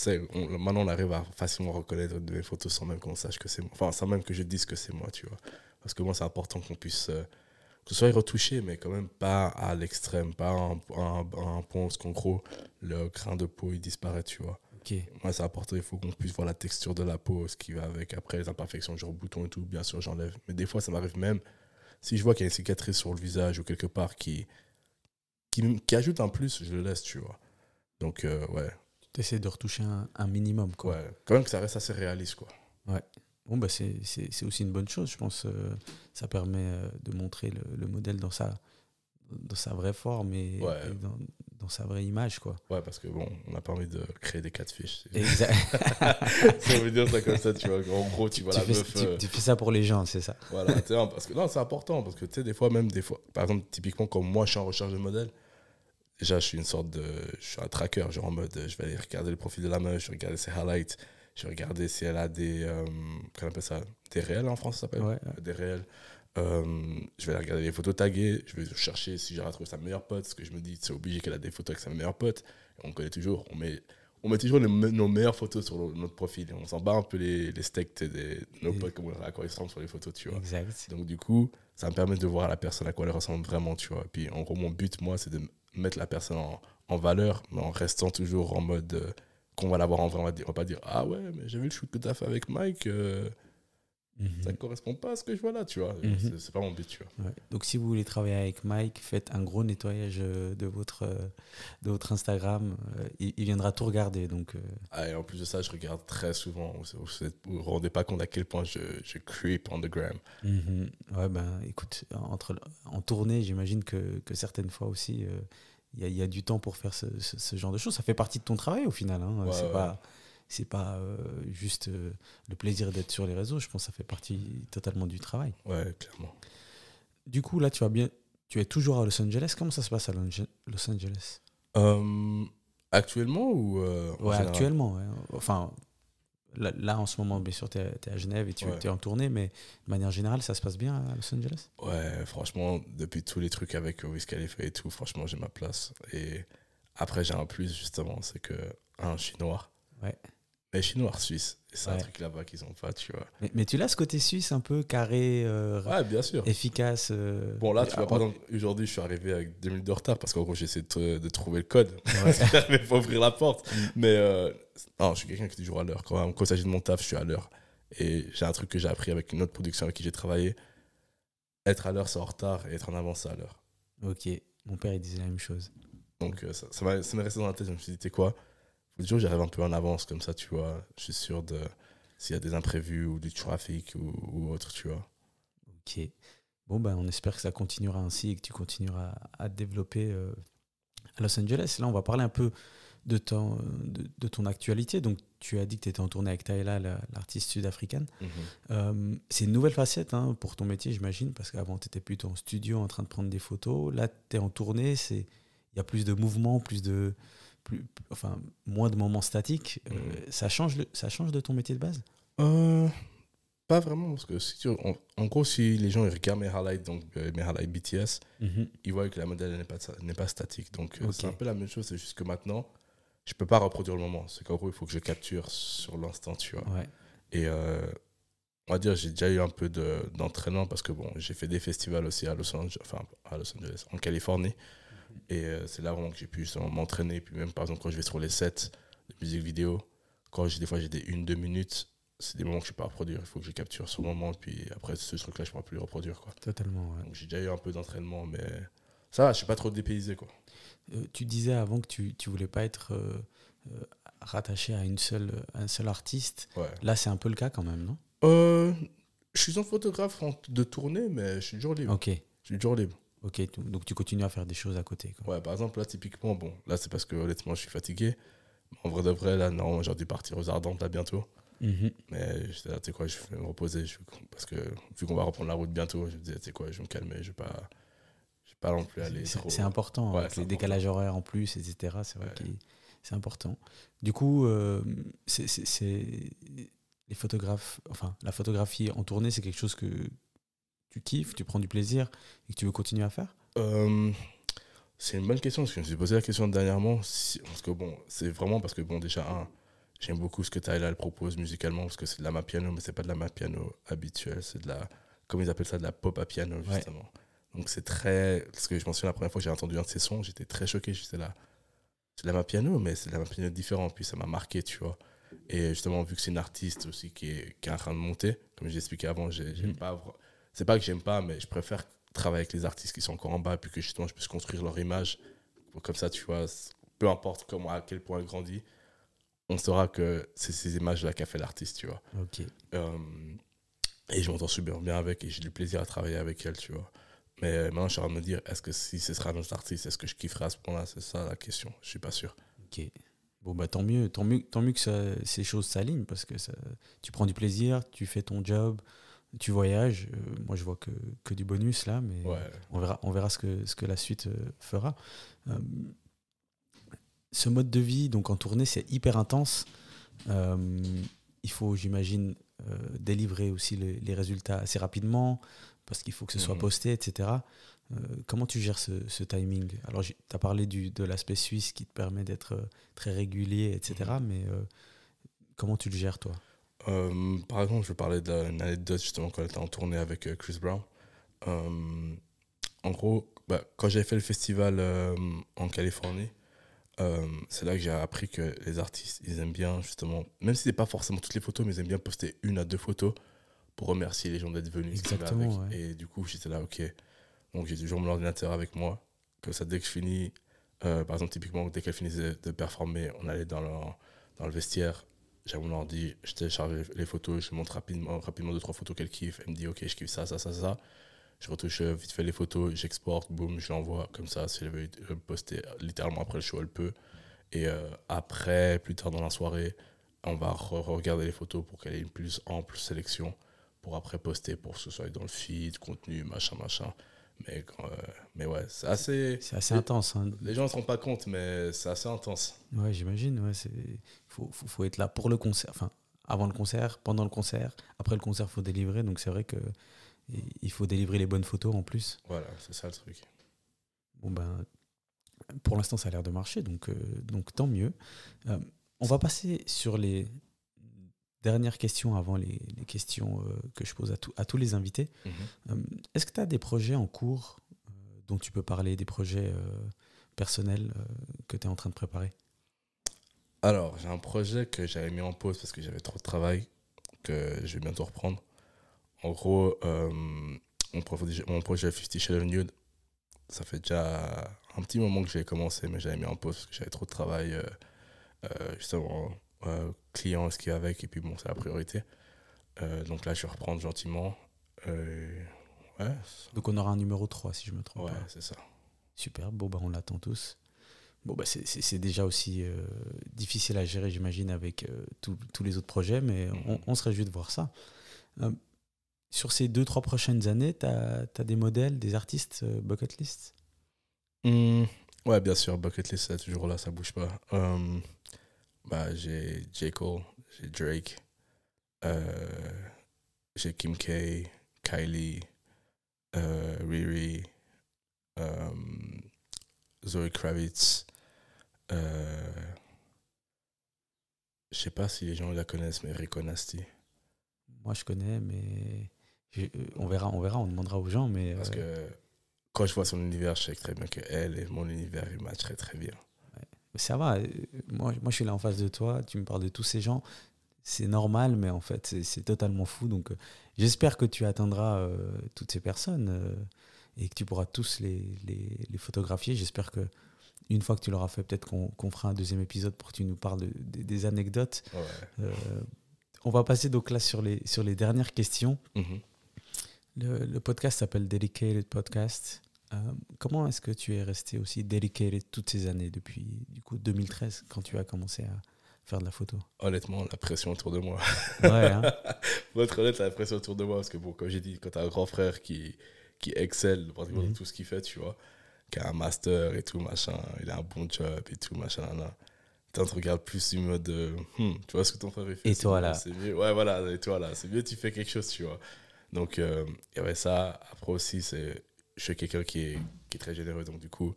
Maintenant, on arrive à facilement reconnaître de mes photos sans même qu'on sache que c'est moi. Enfin, sans même que je dise que c'est moi, tu vois. Parce que moi, c'est important qu'on puisse... que ce soit retouché, mais quand même pas à l'extrême, pas à un point parce qu'en gros, le grain de peau, il disparaît, tu vois. Okay. Moi, c'est important, il faut qu'on puisse voir la texture de la peau, ce qui va avec. Après, les imperfections, genre boutons et tout, bien sûr, j'enlève. Mais des fois, ça m'arrive même, si je vois qu'il y a une cicatrice sur le visage ou quelque part qui ajoute un plus, je le laisse, tu vois. Donc, ouais. Tu essaies de retoucher un minimum, quoi. Ouais, quand même que ça reste assez réaliste, quoi. Ouais. Bon, bah c'est aussi une bonne chose, je pense. Ça permet de montrer le modèle dans sa vraie forme et dans sa vraie image, quoi. Ouais, parce que bon, on n'a pas envie de créer des catfish. Exact. Ça veut dire ça comme ça, tu vois. En gros, tu vois la meuf. Tu fais ça pour les gens, c'est ça. Voilà, parce que non, c'est important, parce que tu sais, des fois, par exemple, typiquement, comme moi, je suis en recherche de modèle, déjà, je suis un tracker, genre en mode, je vais aller regarder le profil de la meuf, je vais regarder ses highlights, je vais regarder si elle a des, comment on appelle ça, des réels en France, ça s'appelle, des réels. Je vais aller regarder les photos taguées, je vais chercher si j'ai retrouvé sa meilleure pote, parce que je me dis, c'est obligé qu'elle a des photos avec sa meilleure pote. Et on connaît toujours, on met toujours nos meilleures photos sur notre profil. On s'en bat un peu les steaks de nos potes, à quoi ils ressemblent sur les photos, tu vois. Exact. Donc du coup, ça me permet de voir la personne à quoi elle ressemble vraiment, tu vois. Et puis en gros, mon but, moi, c'est de mettre la personne en valeur, mais en restant toujours en mode qu'on va la voir en vrai. On va pas dire, ah ouais, mais j'ai vu le shoot que tu as fait avec Mike, ça ne correspond pas à ce que je vois là, tu vois. C'est pas mon but, tu vois. Ouais. Donc si vous voulez travailler avec Mike, faites un gros nettoyage de votre Instagram. Il viendra tout regarder. Donc, et en plus de ça, je regarde très souvent. Vous ne vous rendez pas compte à quel point je creep on the gram. Ouais, ben écoute, en tournée, j'imagine que certaines fois aussi, il y a du temps pour faire ce genre de choses. Ça fait partie de ton travail au final. Hein. Ouais, C'est pas juste le plaisir d'être sur les réseaux. Je pense que ça fait partie totalement du travail. Ouais, clairement. Du coup, là, tu es toujours à Los Angeles. Comment ça se passe à Los Angeles ? Actuellement ou en Ouais, général? actuellement. Ouais. Enfin, là, en ce moment, bien sûr, tu es à Genève et tu Ouais. es en tournée, mais de manière générale, ça se passe bien à Los Angeles? Ouais, franchement, depuis tous les trucs avec Wiz Khalifa et tout, franchement, j'ai ma place. Et après, j'ai un plus, justement, c'est que, je suis noir. Ouais. Mais je suis noir suisse. Et c'est un Ouais. truc là-bas qu'ils ont pas, tu vois. Mais tu l'as ce côté suisse un peu carré, Ouais, bien sûr. efficace. Bon, là, tu vois, par exemple, aujourd'hui, je suis arrivé avec 2 minutes de retard parce qu'en gros, j'essaie de trouver le code. Ouais. Parce que j'arrivais pas à ouvrir la porte. Mm. Mais non, je suis quelqu'un qui est toujours à l'heure. Quand il s'agit de mon taf, je suis à l'heure. Et j'ai un truc que j'ai appris avec une autre production avec qui j'ai travaillé. Être à l'heure, c'est en retard. Et être en avance, c'est à l'heure. Ok, mon père il disait la même chose. Donc, ça m'est resté dans la tête. Je me suis dit, tu sais quoi? Faut toujours que j'arrive un peu en avance, comme ça, tu vois. Je suis sûr de s'il y a des imprévus ou du trafic ou autre, tu vois. Ok. Bon, ben, on espère que ça continuera ainsi et que tu continueras à te développer à Los Angeles. Là, on va parler un peu de ton actualité. Donc, tu as dit que tu étais en tournée avec Tyla, l'artiste sud-africaine. C'est une nouvelle facette hein, pour ton métier, j'imagine, parce qu'avant, tu étais plutôt en studio en train de prendre des photos. Là, tu es en tournée, il y a plus de mouvements, enfin, moins de moments statiques. Ça change de ton métier de base? Euh, Pas vraiment, parce que en gros, si les gens ils regardent mes highlights, donc mes highlights BTS, ils voient que la modèle n'est pas statique. Donc c'est un peu la même chose, c'est juste que maintenant, je peux pas reproduire le moment. C'est qu'en gros, il faut que je capture sur l'instant, tu vois. Ouais. Et on va dire, j'ai déjà eu un peu d'entraînement parce que bon, j'ai fait des festivals aussi à Los Angeles, en Californie. Et c'est là vraiment que j'ai pu justement m'entraîner. Puis même par exemple, quand je vais sur les sets de musique vidéo, des fois j'ai des 1-2 minutes, c'est des moments que je ne peux pas reproduire. Il faut que je capture sur le moment. Puis après, ce truc-là, je ne pourrai plus le reproduire. Quoi. Totalement, ouais. Donc j'ai déjà eu un peu d'entraînement, mais ça va, je ne suis pas trop dépaysé. Quoi. Tu disais avant que tu voulais pas être rattaché à un seul artiste. Ouais. Là, c'est un peu le cas quand même, non? Je suis un photographe de tournée, mais je suis toujours libre. Ok. Je suis toujours libre. Ok, donc tu continues à faire des choses à côté. Quoi. Ouais, par exemple, là, typiquement, bon, là, c'est parce que honnêtement, je suis fatigué. En vrai de vrai, là, non, j'ai dû partir aux Ardentes, là, bientôt. Mais j'étais là, tu sais quoi, je vais me reposer. Parce que vu qu'on va reprendre la route bientôt, je me disais, tu sais quoi, je vais me calmer. Je vais pas non plus aller trop. C'est important, Ouais, avec c'est les important. décalages horaires en plus, etc. C'est vrai Ouais. que c'est important. Du coup, les photographes, enfin, la photographie en tournée, c'est quelque chose que tu kiffes, tu prends du plaisir et que tu veux continuer à faire? C'est une bonne question, parce que je me suis posé la question dernièrement. Parce que bon, c'est vraiment parce que bon, déjà, j'aime beaucoup ce que Tyler elle propose musicalement, parce que c'est de la piano, mais c'est pas de la piano habituelle, c'est de la, comme ils appellent ça, de la pop à piano, justement. Ouais. Donc c'est très. Parce que je m'en souviens la première fois que j'ai entendu un de ses sons, j'étais très choqué, j'étais là. C'est de la piano, mais c'est de la piano différent, puis ça m'a marqué, tu vois. Et justement, vu que c'est une artiste aussi qui est en train de monter, comme j'ai expliqué avant, j'aime pas. C'est pas que j'aime pas, mais je préfère travailler avec les artistes qui sont encore en bas, puis que justement je puisse construire leur image. Comme ça, tu vois, peu importe comment, à quel point elle grandit, on saura que c'est ces images-là qu'a fait l'artiste, tu vois. Ok. Et je m'entends super bien avec, et j'ai du plaisir à travailler avec elle, tu vois. Mais maintenant, je suis en train de me dire, est-ce que si ce sera notre artiste, est-ce que je kifferai à ce point-là? C'est ça la question, je suis pas sûr. Ok. Bon, bah tant mieux que ces choses s'alignent, parce que tu prends du plaisir, tu fais ton job, tu voyages. Moi, je vois que du bonus là, mais ouais. on verra ce que la suite fera. Ce mode de vie, donc en tournée, c'est hyper intense. Il faut, j'imagine, délivrer aussi les résultats assez rapidement, parce qu'il faut que ce soit posté, etc. Comment tu gères ce timing? Alors, tu as parlé de l'aspect suisse qui te permet d'être très régulier, etc. Mais comment tu le gères, toi? Par exemple, je parlais d'une anecdote justement quand j'étais en tournée avec Chris Brown. En gros, quand j'avais fait le festival en Californie, c'est là que j'ai appris que les artistes, ils aiment bien justement, même si c'est pas forcément toutes les photos, mais ils aiment bien poster 1 à 2 photos pour remercier les gens d'être venus. Exactement, ouais. Et du coup, j'étais là, ok. Donc j'ai toujours mon ordinateur avec moi. Comme ça, dès que je finis, par exemple, typiquement, dès qu'elle finissait de performer, on allait dans le vestiaire. J'ai mon ordi, je télécharge les photos, je montre rapidement 2-3 photos qu'elle kiffe. Elle me dit, ok, je kiffe ça. Je retouche vite fait les photos, j'exporte, boum, je l'envoie. Comme ça, si elle veut poster littéralement après le show, elle peut. Et après, plus tard dans la soirée, on va regarder les photos pour qu'elle ait une plus ample sélection pour après poster, pour que ce soit dans le feed, contenu, machin. Mais ouais, c'est assez... C'est assez intense. Hein. Les gens ne se rendent pas compte, mais c'est assez intense. Ouais, j'imagine. Ouais, faut être là pour le concert. Enfin, avant le concert, pendant le concert. Après le concert, il faut délivrer. Donc c'est vrai que il faut délivrer les bonnes photos en plus. Voilà, c'est ça le truc. Bon, ben, pour l'instant, ça a l'air de marcher. Donc tant mieux. On va passer sur les dernières questions avant les questions que je pose à tous les invités. Est-ce que tu as des projets en cours dont tu peux parler, des projets personnels que tu es en train de préparer? Alors, j'ai un projet que j'avais mis en pause parce que j'avais trop de travail, que je vais bientôt reprendre. En gros, mon projet 50 Shades of Nude, ça fait déjà un petit moment que j'ai commencé, mais j'avais mis en pause parce que j'avais trop de travail, justement, client, ce qu'il y a avec, et puis bon, c'est la priorité. Donc là, je vais reprendre gentiment. Ouais, Donc on aura un numéro 3 si je me trompe ouais, pas. c'est ça. Super, bon, bah, on l'attend tous. Bon, bah, c'est déjà aussi difficile à gérer, j'imagine, avec tous les autres projets, mais on se réjouit de voir ça. Sur ces 2-3 prochaines années, tu as des modèles, des artistes bucket list? Ouais, bien sûr, bucket list, c'est toujours là, ça bouge pas. Bah, j'ai J. Cole, j'ai Drake, j'ai Kim K, Kylie, Riri, Zoe Kravitz. Je sais pas si les gens la connaissent, mais Rico Nasty. Moi, je connais, mais on verra, on demandera aux gens. Mais, parce que quand je vois son univers, je sais très bien qu'elle et mon univers, ils matcheraient très bien. Ouais. Ça va, moi, je suis là en face de toi, tu me parles de tous ces gens. C'est normal, mais en fait, c'est totalement fou. Donc, j'espère que tu atteindras toutes ces personnes et que tu pourras tous les photographier. J'espère que une fois que tu l'auras fait, peut-être qu'on fera un deuxième épisode pour que tu nous parles des anecdotes. Ouais. On va passer donc là sur les dernières questions. Mm-hmm. Le podcast s'appelle Dedicated Podcast. Comment est-ce que tu es resté aussi dedicated toutes ces années, depuis du coup 2013, quand tu as commencé à faire de la photo? Honnêtement, la pression autour de moi. Ouais, hein. Pour être honnête, la pression autour de moi, parce que bon, comme j'ai dit, quand t'as un grand frère qui excelle pratiquement dans tout ce qu'il fait, tu vois, qui a un master et tout, machin, il a un bon job et tout, machin, là. Tu te regardes plus du mode tu vois ce que ton frère fait. Et toi là. C'est mieux. Ouais, voilà, et toi là. C'est mieux, tu fais quelque chose, tu vois. Donc, il y avait ça. Après aussi, je suis quelqu'un qui est très généreux. Donc, du coup,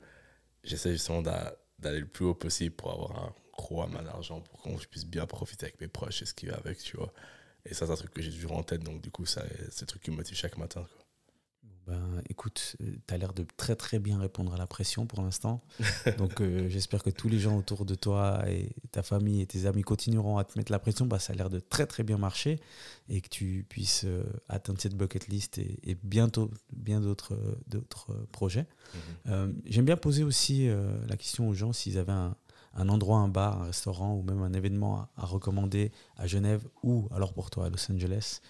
j'essaie justement d'aller le plus haut possible pour avoir un gros amas d'argent pour qu'on puisse bien profiter avec mes proches et ce qui va avec, tu vois. Et ça, c'est un truc que j'ai toujours en tête. Donc, du coup, c'est le truc qui me motive chaque matin, quoi. Ben, écoute, tu as l'air de très très bien répondre à la pression pour l'instant. Donc j'espère que tous les gens autour de toi et ta famille et tes amis continueront à te mettre la pression. Bah, ça a l'air de très très bien marcher et que tu puisses atteindre cette bucket list et bientôt bien d'autres projets. J'aime bien poser aussi la question aux gens s'ils avaient un endroit, un bar, un restaurant ou même un événement à recommander à Genève ou alors pour toi à Los Angeles.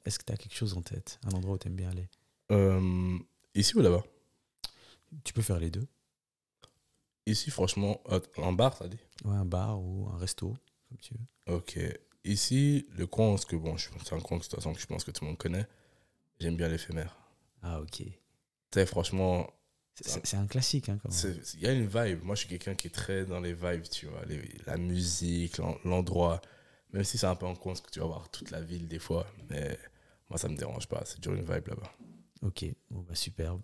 Est-ce que tu as quelque chose en tête, un endroit où tu aimes bien aller? Ici ou là-bas? Tu peux faire les deux. Ici, franchement, un bar, t'as dit? Ouais, un bar ou un resto, comme tu veux. Ok. Ici, le coin, parce que bon, c'est un coin de toute façon que je pense que tout le monde connaît. J'aime bien l'éphémère. Ah, ok. Tu sais, franchement. C'est un classique, hein, quand même. Il y a une vibe. Moi, je suis quelqu'un qui est très dans les vibes, tu vois. La musique, l'endroit. Même si c'est un peu en compte que tu vas voir toute la ville des fois. Mais moi, ça me dérange pas. C'est toujours une vibe là-bas. Ok, bon, bah, superbe.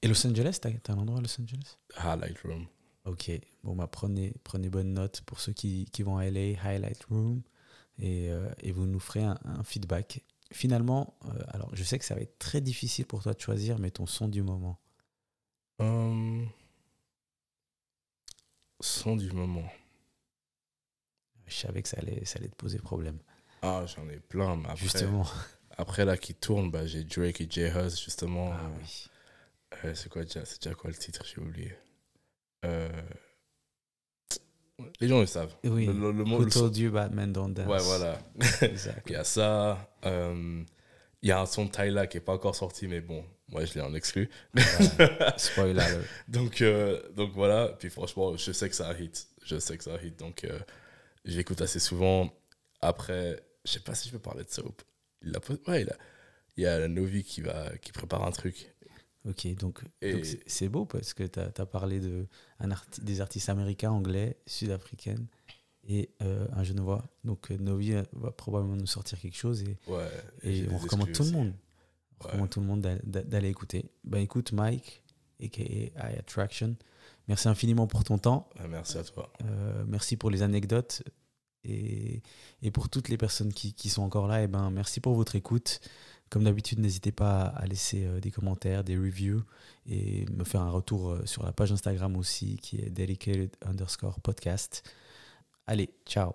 Et Los Angeles, t'as un endroit à Los Angeles? Highlight Room. Ok, bon, bah, prenez bonne note pour ceux qui vont à LA, Highlight Room, et vous nous ferez un feedback. Finalement, alors je sais que ça va être très difficile pour toi de choisir, mais ton son du moment. Son du moment. Je savais que ça allait te poser problème. Ah, j'en ai plein, mais après, justement. Après là qui tourne, bah, j'ai Drake et J. Hus, justement. Ah oui. C'est déjà quoi le titre? J'ai oublié. Les gens le savent. Oui. Who told you Batman Don't Dance? Ouais, voilà. Il y a ça. Il y a un son de Tyla qui n'est pas encore sorti, mais bon, moi je l'ai en exclu. Voilà. Spoiler. donc voilà. Puis franchement, je sais que ça hit. Donc j'écoute assez souvent. Après, je sais pas si je peux parler de Soap. il y a Novi qui prépare un truc. Ok, donc Et c'est beau parce que tu as parlé des artistes américains, anglais, sud-africaines et un Genevois. Donc Novi va probablement nous sortir quelque chose ouais, et j'ai on des recommande exclus tout le aussi. monde. On Ouais. recommande tout le monde d'aller écouter. Ben écoute Mike, aka I Attraction, merci infiniment pour ton temps. Merci à toi. Merci pour les anecdotes et pour toutes les personnes qui sont encore là. Et ben merci pour votre écoute. Comme d'habitude, n'hésitez pas à laisser des commentaires, des reviews et me faire un retour sur la page Instagram aussi qui est dedicated_podcast. Allez, ciao.